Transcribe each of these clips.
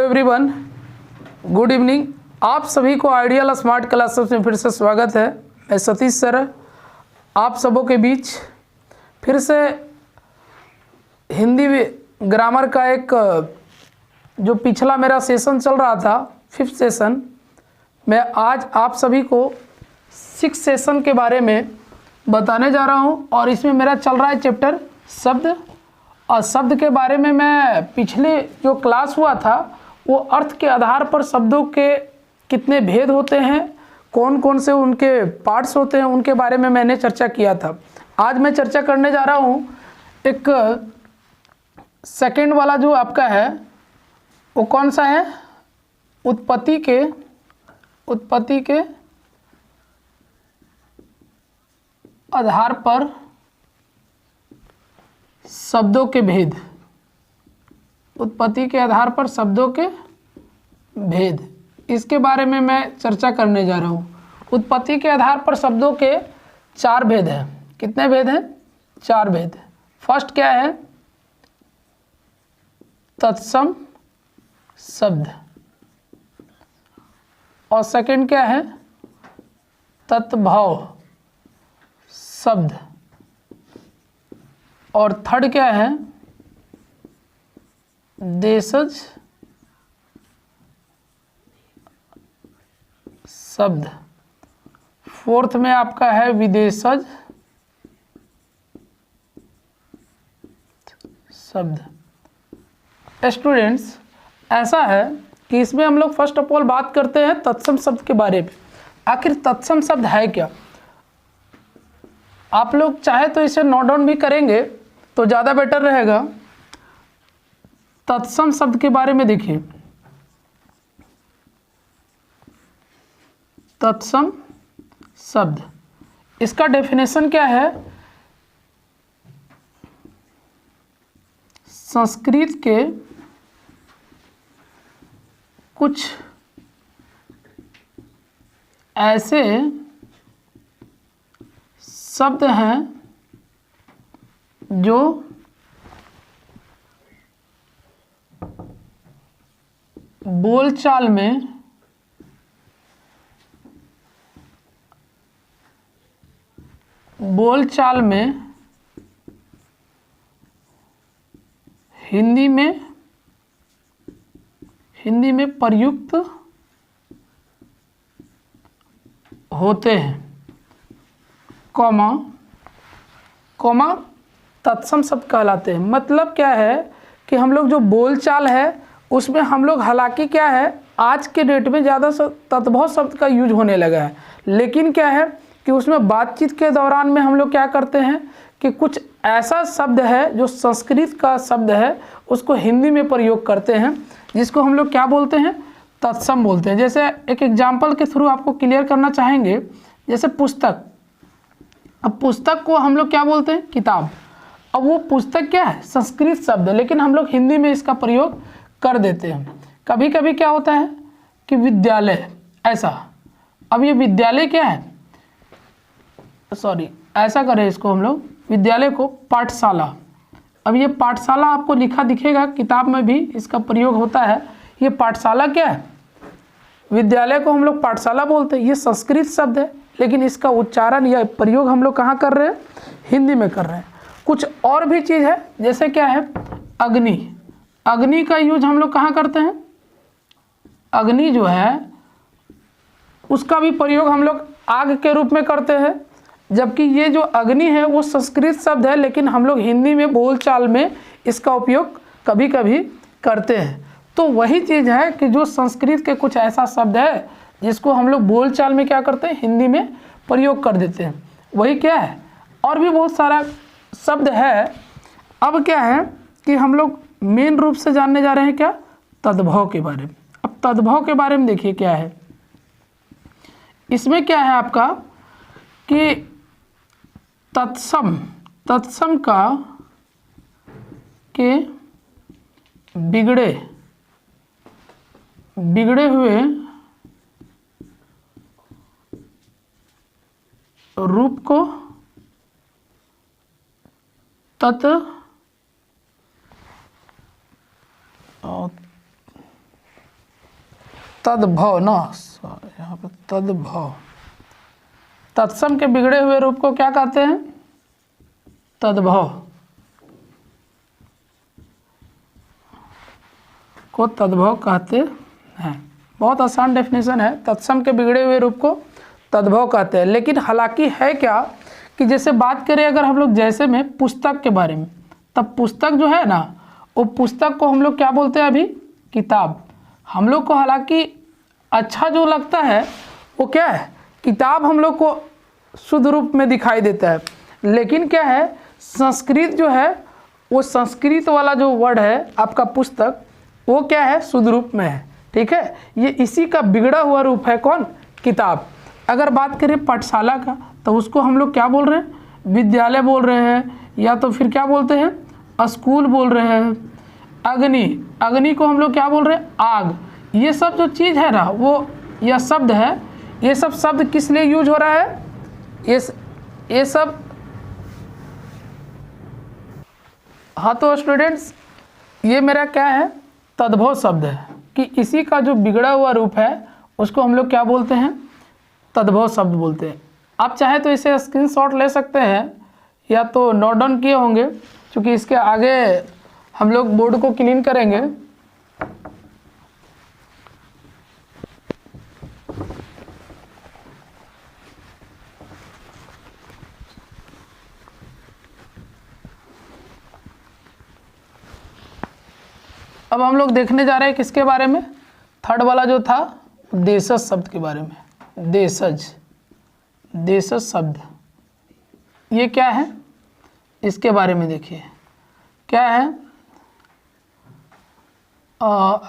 Everyone, good evening. आप सभी को आइडियल स्मार्ट क्लासेस में फिर से स्वागत है। मैं सतीश सर आप सबों के बीच फिर से हिंदी ग्रामर का एक जो पिछला मेरा सेशन चल रहा था 5th सेशन, मैं आज आप सभी को 6th सेशन के बारे में बताने जा रहा हूं। और इसमें मेरा चल रहा है चैप्टर शब्द। और शब्द के बारे में मैं पिछले जो क्लास हुआ था वो अर्थ के आधार पर शब्दों के कितने भेद होते हैं, कौन कौन से उनके पार्ट्स होते हैं, उनके बारे में मैंने चर्चा किया था। आज मैं चर्चा करने जा रहा हूँ एक सेकंड वाला जो आपका है वो कौन सा है, उत्पत्ति के आधार पर शब्दों के भेद। उत्पत्ति के आधार पर शब्दों के भेद, इसके बारे में मैं चर्चा करने जा रहा हूँ। उत्पत्ति के आधार पर शब्दों के 4 भेद हैं। कितने भेद हैं? 4 भेद। फर्स्ट क्या है? तत्सम शब्द। और सेकंड क्या है? तत्भव शब्द। और थर्ड क्या है? देशज शब्द। फोर्थ में आपका है विदेशज शब्द। स्टूडेंट्स, ऐसा है कि इसमें हम लोग फर्स्ट ऑफ ऑल बात करते हैं तत्सम शब्द के बारे में। आखिर तत्सम शब्द है क्या? आप लोग चाहे तो इसे नोट डाउन भी करेंगे तो ज़्यादा बेटर रहेगा। तत्सम शब्द के बारे में देखिए। तत्सम शब्द, इसका डेफिनेशन क्या है? संस्कृत के कुछ ऐसे शब्द हैं जो बोलचाल में हिंदी में प्रयुक्त होते हैं, कॉमा तत्सम शब्द कहलाते हैं। मतलब क्या है कि हम लोग जो बोलचाल है उसमें हम लोग, हालांकि क्या है आज के डेट में ज़्यादा तत्भव शब्द का यूज होने लगा है, लेकिन क्या है कि उसमें बातचीत के दौरान में हम लोग क्या करते हैं कि कुछ ऐसा शब्द है जो संस्कृत का शब्द है उसको हिंदी में प्रयोग करते हैं, जिसको हम लोग क्या बोलते हैं? तत्सम बोलते हैं। जैसे एक एग्जाम्पल के थ्रू आपको क्लियर करना चाहेंगे, जैसे पुस्तक। अब पुस्तक को हम लोग क्या बोलते हैं? किताब। अब वो पुस्तक क्या है? संस्कृत शब्द है, लेकिन हम लोग हिंदी में इसका प्रयोग कर देते हैं। कभी कभी क्या होता है कि विद्यालय, ऐसा। अब ये विद्यालय क्या है? सॉरी, ऐसा करें इसको हम लोग, विद्यालय को पाठशाला। अब ये पाठशाला आपको लिखा दिखेगा, किताब में भी इसका प्रयोग होता है। ये पाठशाला क्या है? विद्यालय को हम लोग पाठशाला बोलते हैं। ये संस्कृत शब्द है, लेकिन इसका उच्चारण या प्रयोग हम लोग कहाँ कर रहे हैं? हिंदी में कर रहे हैं। कुछ और भी चीज़ है, जैसे क्या है? अग्नि। अग्नि का यूज हम लोग कहाँ करते हैं? अग्नि जो है उसका भी प्रयोग हम लोग आग के रूप में करते हैं, जबकि ये जो अग्नि है वो संस्कृत शब्द है, लेकिन हम लोग हिंदी में बोलचाल में इसका उपयोग कभी कभी करते हैं। तो वही चीज़ है कि जो संस्कृत के कुछ ऐसा शब्द है जिसको हम लोग बोलचाल में क्या करते हैं? हिंदी में प्रयोग कर देते हैं। वही क्या है? और भी बहुत सारा शब्द है। अब क्या है कि हम लोग मेन रूप से जानने जा रहे हैं क्या? तद्भव के बारे में। अब तद्भव के बारे में देखिए क्या है। इसमें क्या है आपका कि तत्सम का के बिगड़े हुए रूप को तद्भव ना, यहाँ पे तद्भव, तत्सम के बिगड़े हुए रूप को क्या कहते हैं? तद्भव को तद्भव कहते हैं। बहुत आसान डेफिनेशन है, तत्सम के बिगड़े हुए रूप को तद्भव कहते हैं। लेकिन हालांकि है क्या कि जैसे बात करें अगर हम लोग जैसे में पुस्तक के बारे में, तब पुस्तक जो है ना, वो पुस्तक को हम लोग क्या बोलते हैं अभी? किताब। हम लोग को हालांकि अच्छा जो लगता है वो क्या है? किताब हम लोग को शुद्ध रूप में दिखाई देता है। लेकिन क्या है, संस्कृत जो है, वो संस्कृत वाला जो वर्ड है आपका पुस्तक, वो क्या है? शुद्ध रूप में है। ठीक है, ये इसी का बिगड़ा हुआ रूप है। कौन? किताब। अगर बात करें पाठशाला का, तो उसको हम लोग क्या बोल रहे हैं? विद्यालय बोल रहे हैं, या तो फिर क्या बोलते हैं? स्कूल बोल रहे हैं। अग्नि, अग्नि को हम लोग क्या बोल रहे हैं? आग। ये सब जो चीज़ है ना, वो यह शब्द है, ये सब शब्द किस लिए यूज हो रहा है? ये सब, हाँ तो स्टूडेंट्स, ये मेरा क्या है? तद्भव शब्द है कि इसी का जो बिगड़ा हुआ रूप है उसको हम लोग क्या बोलते हैं? तद्भव शब्द बोलते हैं। आप चाहे तो इसे स्क्रीनशॉट ले सकते हैं, या तो नोट डाउन किए होंगे, क्योंकि इसके आगे हम लोग बोर्ड को क्लीन करेंगे। अब हम लोग देखने जा रहे हैं किसके बारे में? थर्ड वाला जो था, देशज शब्द के बारे में। देशज, देशज शब्द ये क्या है? इसके बारे में देखिए क्या है।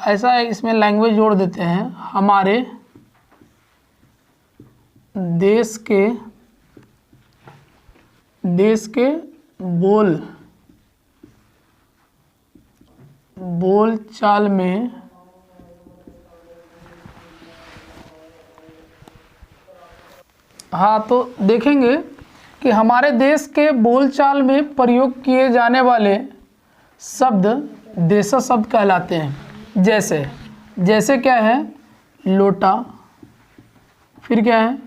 ऐसा है, इसमें लैंग्वेज जोड़ देते हैं। हमारे देश के बोल चाल में हाँ तो देखेंगे कि हमारे देश के बोलचाल में प्रयोग किए जाने वाले शब्द देशज शब्द कहलाते हैं। जैसे क्या है? लोटा, फिर क्या है?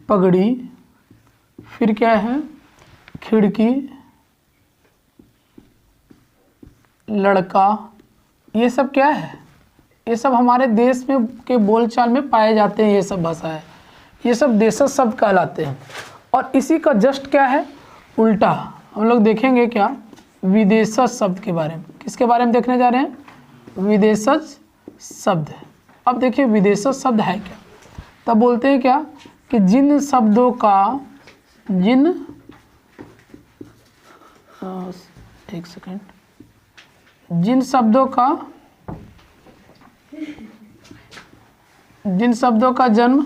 पगड़ी, फिर क्या है? खिड़की, लड़का। ये सब क्या है? ये सब हमारे देश में के बोलचाल में पाए जाते हैं। ये सब भाषा है, ये सब देशज शब्द कहलाते हैं। और इसी का जस्ट क्या है? उल्टा हम लोग देखेंगे क्या? विदेशज शब्द के बारे में। किसके बारे में देखने जा रहे हैं? विदेशज शब्द। अब देखिए विदेशज शब्द है क्या? तब बोलते हैं क्या कि जिन शब्दों का जिन शब्दों का जन्म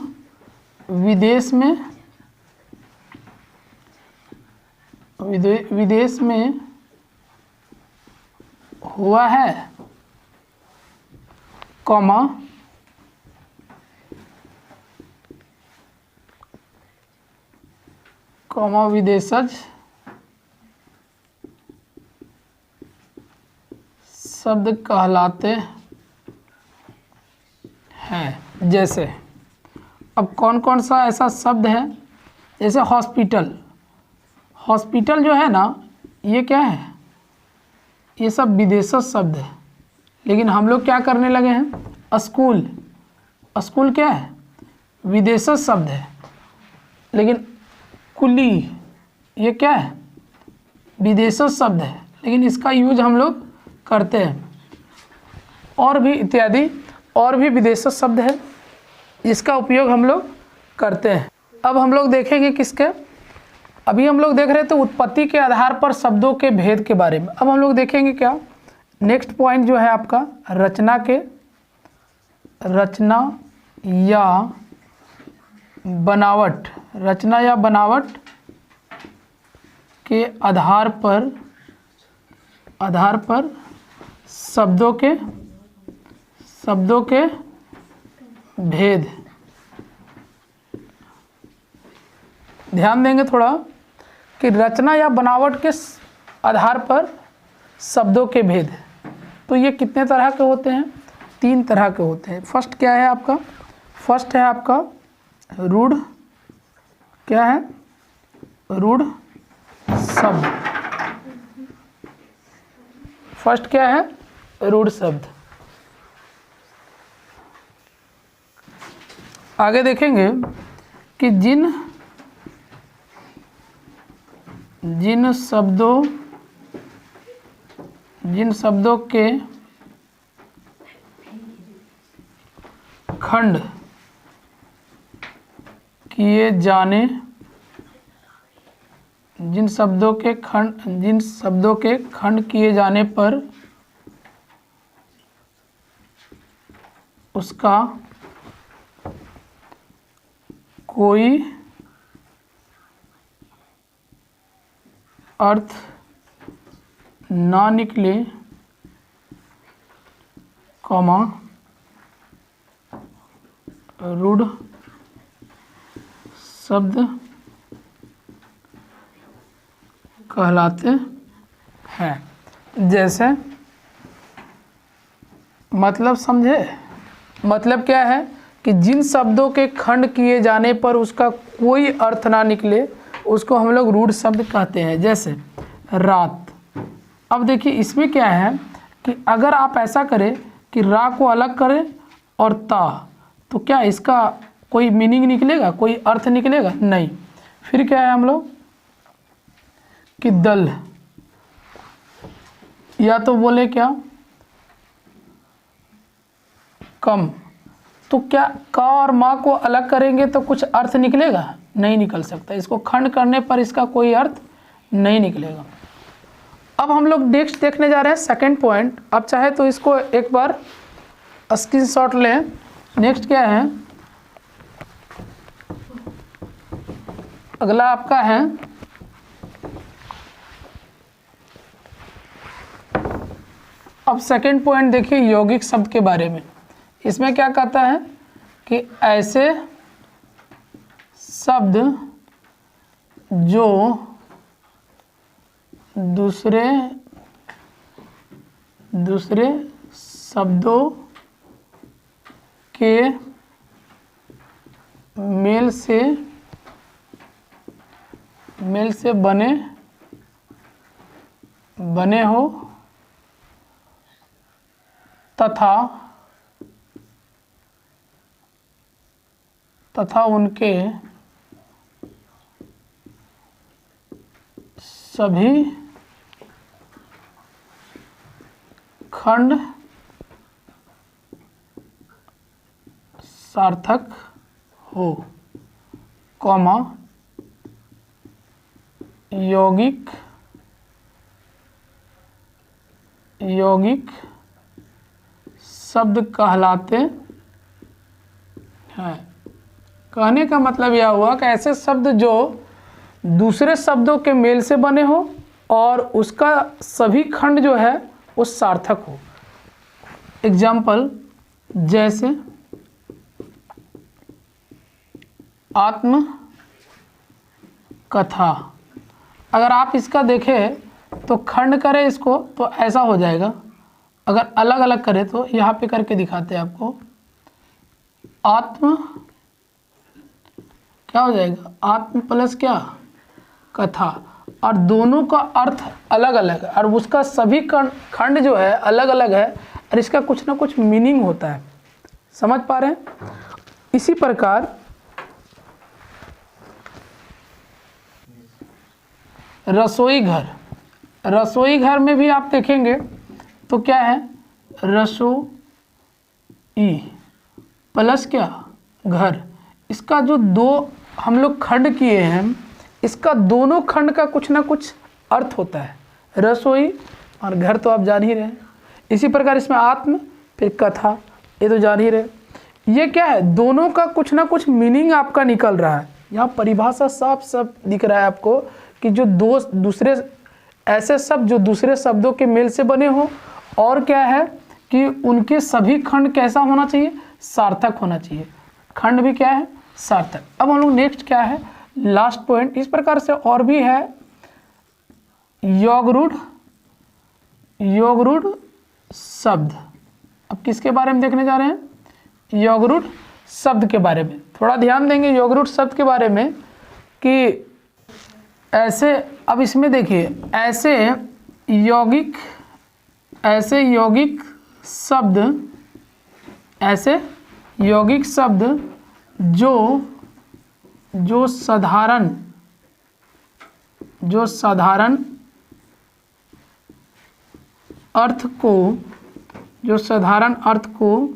विदेश में हुआ है, कॉमा विदेशज शब्द कहलाते हैं। जैसे अब कौन कौन सा ऐसा शब्द है? जैसे हॉस्पिटल जो है ना, ये क्या है? ये सब विदेशज शब्द है। लेकिन हम लोग क्या करने लगे हैं? स्कूल क्या है? विदेशज शब्द है। लेकिन कुली, ये क्या है? विदेशज शब्द है, लेकिन इसका यूज हम लोग करते हैं। और भी इत्यादि और भी विदेशज शब्द है, इसका उपयोग हम लोग करते हैं। अब हम लोग देखेंगे किसके? अभी हम लोग देख रहे थे उत्पत्ति के आधार पर शब्दों के भेद के बारे में। अब हम लोग देखेंगे क्या? नेक्स्ट पॉइंट जो है आपका रचना या बनावट के आधार पर शब्दों के भेद। ध्यान देंगे थोड़ा कि रचना या बनावट के आधार पर शब्दों के भेद, तो ये कितने तरह के होते हैं? तीन तरह के होते हैं। फर्स्ट क्या है आपका? फर्स्ट है आपका रूढ़, क्या है? रूढ़ शब्द। फर्स्ट क्या है? रूढ़ शब्द। आगे देखेंगे कि जिन शब्दों के खंड किए जाने जिन शब्दों के खंड किए जाने पर उसका कोई अर्थ ना निकले, कॉमा रूढ़ शब्द कहलाते हैं। जैसे मतलब समझे? मतलब क्या है कि जिन शब्दों के खंड किए जाने पर उसका कोई अर्थ ना निकले उसको हम लोग रूढ़ शब्द कहते हैं। जैसे रात। अब देखिए इसमें क्या है कि अगर आप ऐसा करें कि रा को अलग करें और ता, तो क्या इसका कोई मीनिंग निकलेगा, कोई अर्थ निकलेगा? नहीं। फिर क्या है हम लोग कि दल, या तो बोले क्या कम, तो क्या का और माँ को अलग करेंगे तो कुछ अर्थ निकलेगा? नहीं निकल सकता। इसको खंड करने पर इसका कोई अर्थ नहीं निकलेगा। अब हम लोग नेक्स्ट देखने जा रहे हैं सेकंड पॉइंट। अब चाहे तो इसको एक बार स्क्रीनशॉट लें। नेक्स्ट क्या है? अगला आपका है अब सेकंड पॉइंट देखिए यौगिक शब्द के बारे में। इसमें क्या कहता है कि ऐसे शब्द जो दूसरे शब्दों के मेल से बने हो तथा उनके सभी खंड सार्थक हो, कॉमा यौगिक शब्द कहलाते हैं। कहने का मतलब यह हुआ कि ऐसे शब्द जो दूसरे शब्दों के मेल से बने हो और उसका सभी खंड जो है वो सार्थक हो। एग्जाम्पल जैसे आत्म कथा। अगर आप इसका देखें तो खंड करें इसको तो ऐसा हो जाएगा, अगर अलग अलग करें तो यहाँ पे करके दिखाते हैं आपको। आत्म क्या हो जाएगा? आत्म प्लस क्या? कथा। और दोनों का अर्थ अलग अलग है और उसका सभी खंड जो है अलग अलग है और इसका कुछ ना कुछ मीनिंग होता है। समझ पा रहे हैं? इसी प्रकार रसोई घर में भी आप देखेंगे तो क्या है? रसोई प्लस क्या? घर। इसका जो दो हम लोग खंड किए हैं इसका दोनों खंड का कुछ ना कुछ अर्थ होता है। रसोई और घर तो आप जान ही रहे हैं। इसी प्रकार इसमें आत्म फिर कथा, ये तो जान ही रहे। ये क्या है? दोनों का कुछ ना कुछ मीनिंग आपका निकल रहा है। यहाँ परिभाषा साफ साफ दिख रहा है आपको कि जो दूसरे ऐसे शब्द जो दूसरे शब्दों के मेल से बने हो और क्या है कि उनके सभी खंड कैसा होना चाहिए? सार्थक होना चाहिए। खंड भी क्या है? सार्थक। अब हम लोग नेक्स्ट क्या है? Last point. इस प्रकार से और भी है योग रूढ़ शब्द। अब किसके बारे में देखने जा रहे हैं? योगरूट शब्द के बारे में। थोड़ा ध्यान देंगे योगरूट शब्द के बारे में कि ऐसे, अब इसमें देखिए ऐसे यौगिक शब्द जो साधारण अर्थ को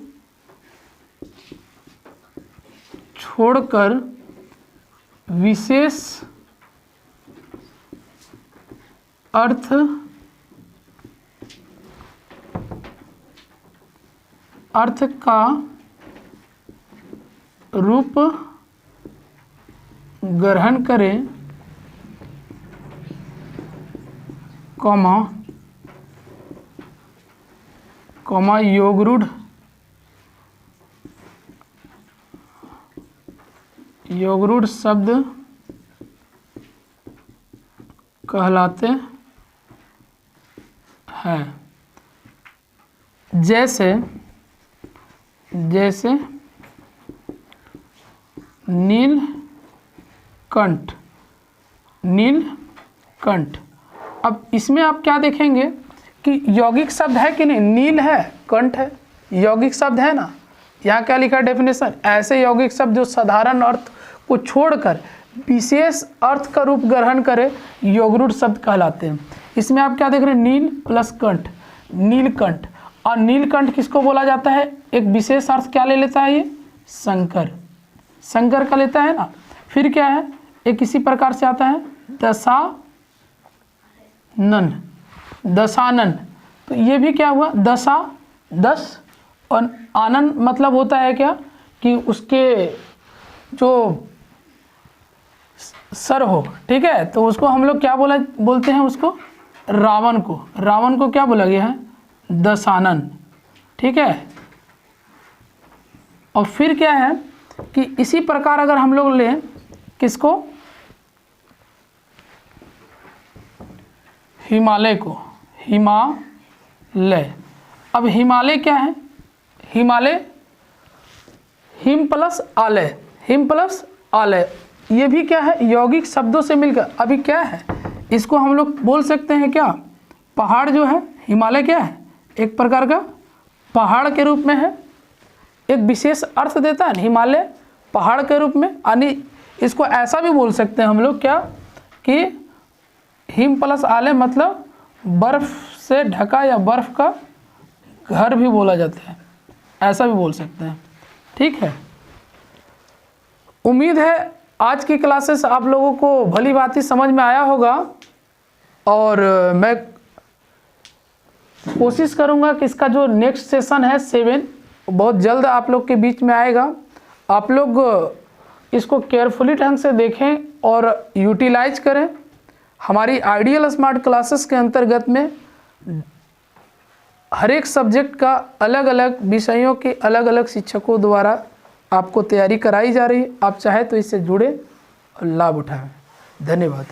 छोड़कर विशेष अर्थ का रूप ग्रहण करें, योगरूढ़ शब्द कहलाते हैं। जैसे नीलकंठ। अब इसमें आप क्या देखेंगे कि यौगिक शब्द है कि नहीं? नील है, कंठ है, यौगिक शब्द है ना। यहाँ क्या लिखा है डेफिनेशन? ऐसे यौगिक शब्द जो साधारण अर्थ को छोड़कर विशेष अर्थ का रूप ग्रहण करे योगरूढ़ शब्द कहलाते हैं। इसमें आप क्या देख रहे हैं? नील प्लस कंठ, नीलकंठ। और नीलकंठ किसको बोला जाता है? एक विशेष अर्थ क्या ले लेता है ये? शंकर का लेता है ना। फिर क्या है? एक इसी प्रकार से आता है दशानन। तो ये भी क्या हुआ? 10 और आनंद मतलब होता है क्या कि उसके जो सर हो, ठीक है। तो उसको हम लोग क्या बोलते हैं उसको? रावण को क्या बोला गया है? दशानन, ठीक है। और फिर क्या है कि इसी प्रकार अगर हम लोग लें किसको? हिमालय को, हिमालय। अब हिमालय क्या है? हिमालय हिम प्लस आलय, ये भी क्या है? यौगिक शब्दों से मिलकर अभी क्या है? इसको हम लोग बोल सकते हैं क्या? पहाड़ जो है हिमालय क्या है? एक प्रकार का पहाड़ के रूप में है, एक विशेष अर्थ देता है हिमालय पहाड़ के रूप में। यानी इसको ऐसा भी बोल सकते हैं हम लोग क्या कि हिम प्लस आलय मतलब बर्फ से ढका या बर्फ का घर भी बोला जाता है, ऐसा भी बोल सकते हैं, ठीक है। उम्मीद है आज की क्लासेस आप लोगों को भली भांति समझ में आया होगा और मैं कोशिश करूंगा कि इसका जो नेक्स्ट सेशन है 7 बहुत जल्द आप लोग के बीच में आएगा। आप लोग इसको केयरफुली ढंग से देखें और यूटिलाइज करें। हमारी आइडियल स्मार्ट क्लासेस के अंतर्गत में हर एक सब्जेक्ट का अलग अलग विषयों के अलग अलग शिक्षकों द्वारा आपको तैयारी कराई जा रही है। आप चाहे तो इससे जुड़े और लाभ उठाएं। धन्यवाद।